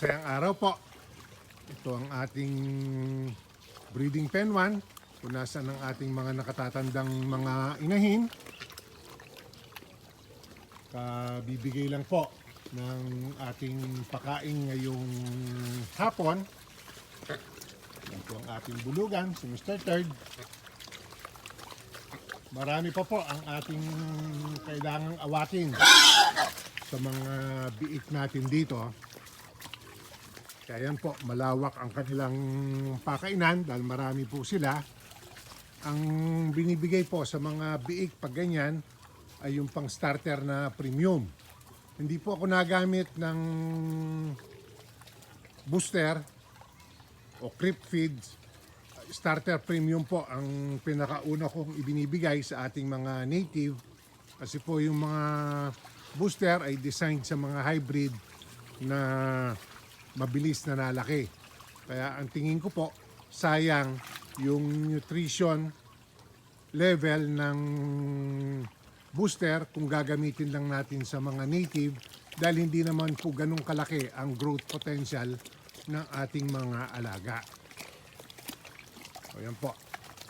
Masayang araw po. Ito ang ating breeding pen 1. Kung nasaan ang ating mga nakatatandang mga inahin. Bibigay lang po ng ating pakain ngayong hapon. Yan po ang ating bulugan, si Mr. Third. Marami pa po ang ating kailangang awatin sa mga biik natin dito. Kaya yan po, malawak ang kanilang pakainan dahil marami po sila. Ang binibigay po sa mga biik pag ganyan ay yung pang starter na premium. Hindi po ako nagamit ng booster o creep feeds. Starter premium po ang pinakauna kong ibinibigay sa ating mga native. Kasi po yung mga booster ay designed sa mga hybrid na mabilis na nalaki. Kaya ang tingin ko po, sayang yung nutrition level ng booster kung gagamitin lang natin sa mga native dahil hindi naman po ganun kalaki ang growth potential ng ating mga alaga. O yan po.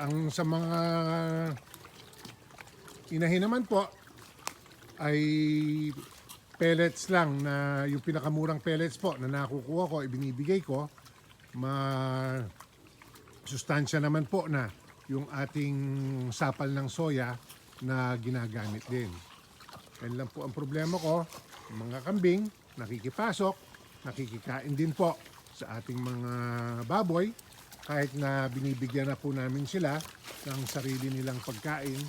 Ang sa mga inahin naman po ay pellets lang na yung pinakamurang pellets po na nakukuha ko, ibinibigay ko. Sustansya naman po na yung ating sapal ng soya na ginagamit din. Yan lang po ang problema ko. Yung mga kambing, nakikipasok, nakikikain din po sa ating mga baboy. Kahit na binibigyan na po namin sila ng sarili nilang pagkain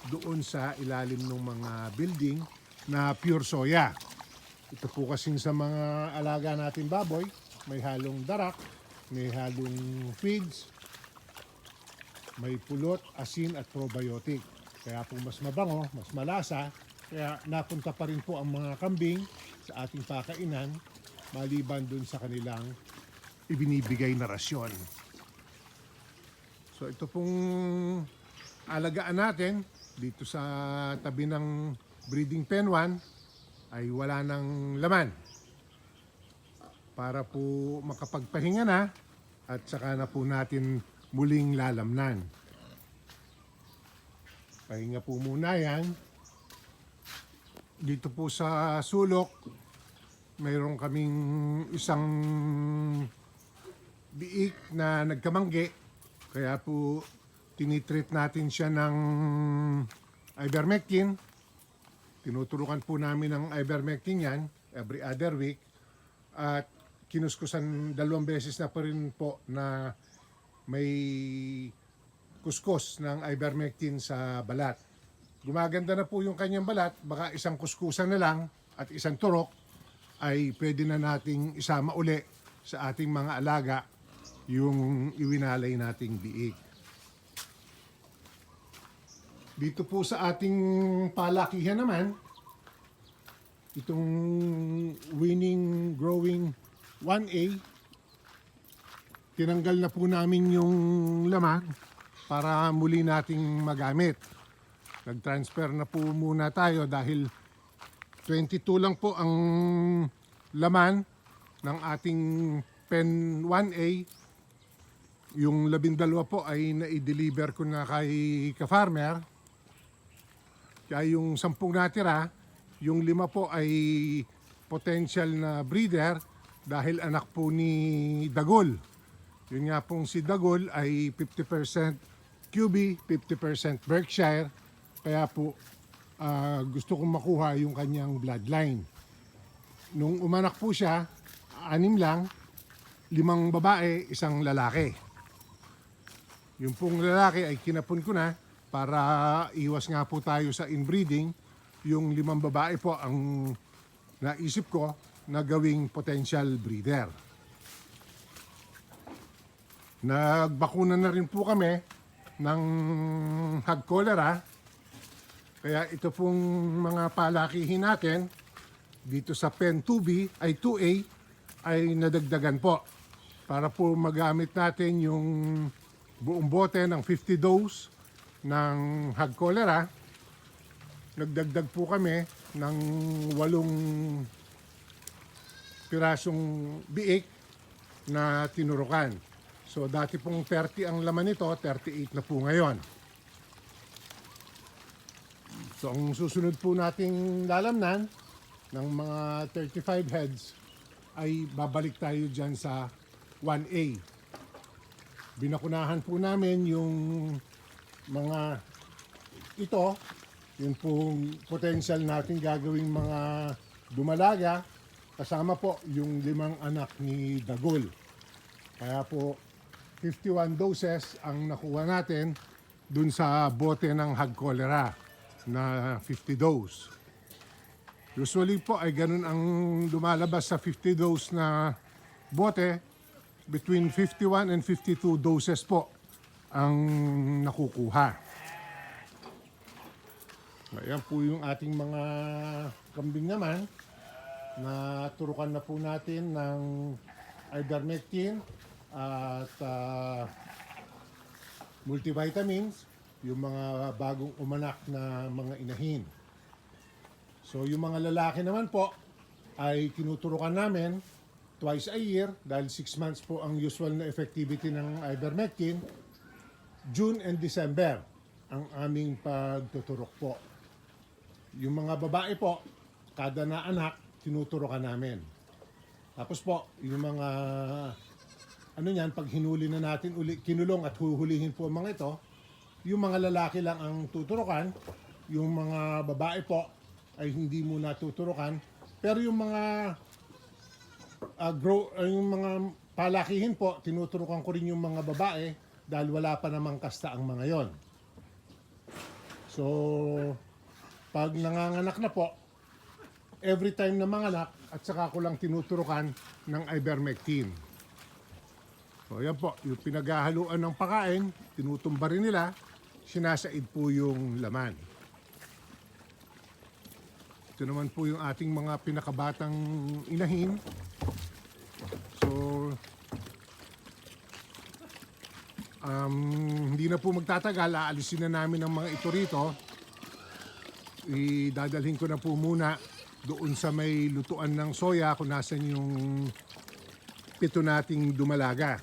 doon sa ilalim ng mga building na pure soya. Ito po kasing sa mga alaga natin baboy, may halong darak, may halong feeds, may pulot, asin at probiotic. Kaya po mas mabango, mas malasa. Kaya napunta pa rin po ang mga kambing sa ating pakainan maliban dun sa kanilang ibinibigay na rasyon. So ito pong alagaan natin dito sa tabi ng breeding pen 1 ay wala ng laman para po makapagpahinga na at saka na po natin muling lalamnan. Pahinga po muna yan. Dito po sa sulok mayroon kaming isang biik na nagkamanggi. Kaya po tinitreat natin siya ng ivermectin. Tinuturukan po namin ng ivermectin yan every other week. At kinuskusan 2 beses na pa rin po na may kuskus ng ivermectin sa balat. Gumaganda na po yung kanyang balat. Baka isang kuskusan na lang at isang turok ay pwede na nating isama uli sa ating mga alaga yung iwinalay nating biik. Dito po sa ating palakihan naman, itong Winning Growing 1A, tinanggal na po namin yung laman para muli nating magamit. Nag-transfer na po muna tayo dahil 22 lang po ang laman ng ating pen 1A. Yung 12 po ay na-deliver ko na kay ka-farmer. Kaya yung 10 natira, yung 5 po ay potential na breeder dahil anak po ni Dagol. Yun nga pong si Dagol ay 50% QB, 50% Berkshire. Kaya po gusto kong makuha yung kanyang bloodline. Nung umanak po siya, 6 lang, 5 babae, 1 lalaki. Yung pong lalaki ay kinapon ko na para iwas nga po tayo sa inbreeding. Yung 5 babae po ang naisip ko na gawing potential breeder. Nagbakuna na rin po kami ng hog cholera. Kaya ito pong mga palakihin natin dito sa pen 2B ay 2A ay nadagdagan po para po magamit natin yung buong bote ng 50 dose ng hog cholera. Nagdagdag po kami ng 8 pirasong biik na tinurukan. So dati pong 30 ang laman nito, 38 na po ngayon. So ang susunod po nating lalamnan ng mga 35 heads ay babalik tayo dyan sa 1A. Binakunahan po namin yung mga ito, yung pong potential natin gagawing mga dumalaga, kasama po yung 5 anak ni Dagol. Kaya po 51 doses ang nakuha natin dun sa bote ng hog cholera na 50 dose. Usually po ay ganun ang lumalabas sa 50 dose na bote, between 51 and 52 doses po ang nakukuha. Ayan po yung ating mga kambing naman na turukan na po natin ng ivermectin at multivitamins, yung mga bagong umanak na mga inahin. So yung mga lalaki naman po ay tinuturukan namin twice a year dahil 6 months po ang usual na effectivity ng ivermectin. June and December ang aming pagtuturok po. Yung mga babae po, kada na anak, tinuturukan namin. Tapos po, yung mga pag hinuli na natin uli, kinulong at huhulihin po ang mga ito, yung mga lalaki lang ang tuturukan, yung mga babae po ay hindi muna tuturukan, pero yung mga yung mga palakihin po, tinuturukan ko rin yung mga babae dahil wala pa namang kasta ang mga yon. So, pag nanganganak na po, every time na manganak, at saka ko lang tinuturukan ng ivermectin. So, yan po, yung pinaghahaluan ng pakain, tinutumba rin nila, sinasaid po yung laman. Ito naman po yung ating mga pinakabatang inahin. So, hindi na po magtatagal, aalisin na namin ang mga ito rito. Idadalhin ko na po muna doon sa may lutuan ng soya kung nasan yung 7 nating dumalaga.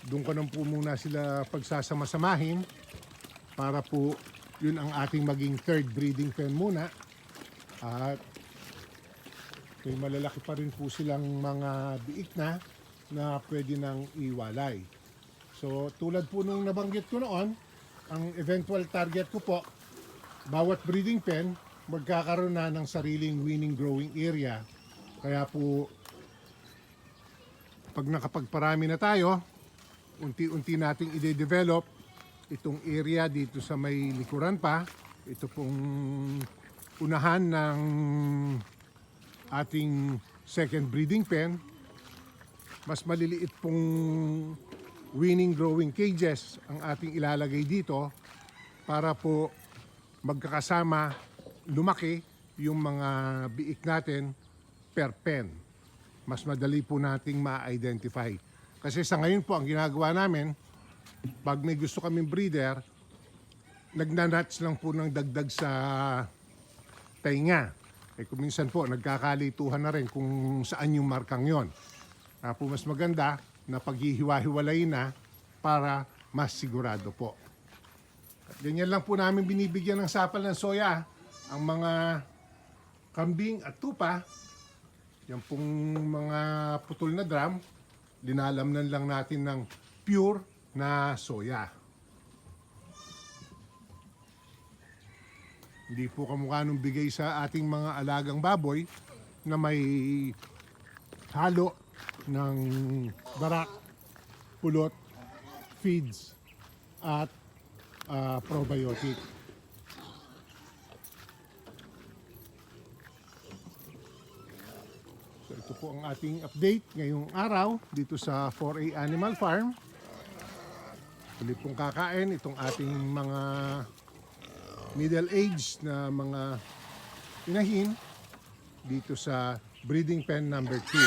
Doon ko na po muna sila pagsasama-samahin para po yun ang ating maging 3rd breeding pen muna. At may malalaki pa rin po silang mga biik na pwede nang iwalay. So tulad po nung nabanggit ko noon, ang eventual target ko po, bawat breeding pen magkakaroon na ng sariling winning growing area. Kaya po pag nakapagparami na tayo, unti-unti nating i-develop itong area dito sa may likuran pa. Ito pong unahan ng ating second breeding pen. Mas maliliit pong winning growing cages ang ating ilalagay dito para po magkakasama lumaki yung mga biik natin per pen. Mas madali po nating ma-identify. Kasi sa ngayon po, ang ginagawa namin, pag may gusto kaming breeder, nagnanats lang po ng dagdag sa tainga. Kung minsan po, nagkakalituhan na rin kung saan yung markang yon. Po mas maganda na paghihiwa-hiwalay na para mas sigurado po. At ganyan lang po namin binibigyan ng sapal ng soya ang mga kambing at tupa. Yan pong mga putol na drum, dinalamnan lang natin ng pure na soya. Hindi po kamukha nung bigay sa ating mga alagang baboy na may halo ng barak, pulot, feeds at probiotic. So ito po ang ating update ngayong araw dito sa 4A Animal Farm. Ulit pong kakain itong ating mga middle-aged na mga inahin dito sa breeding pen number 2.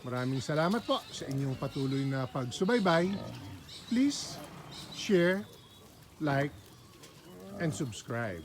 Maraming salamat po sa inyong patuloy na pagsubaybay. Please share, like, and subscribe.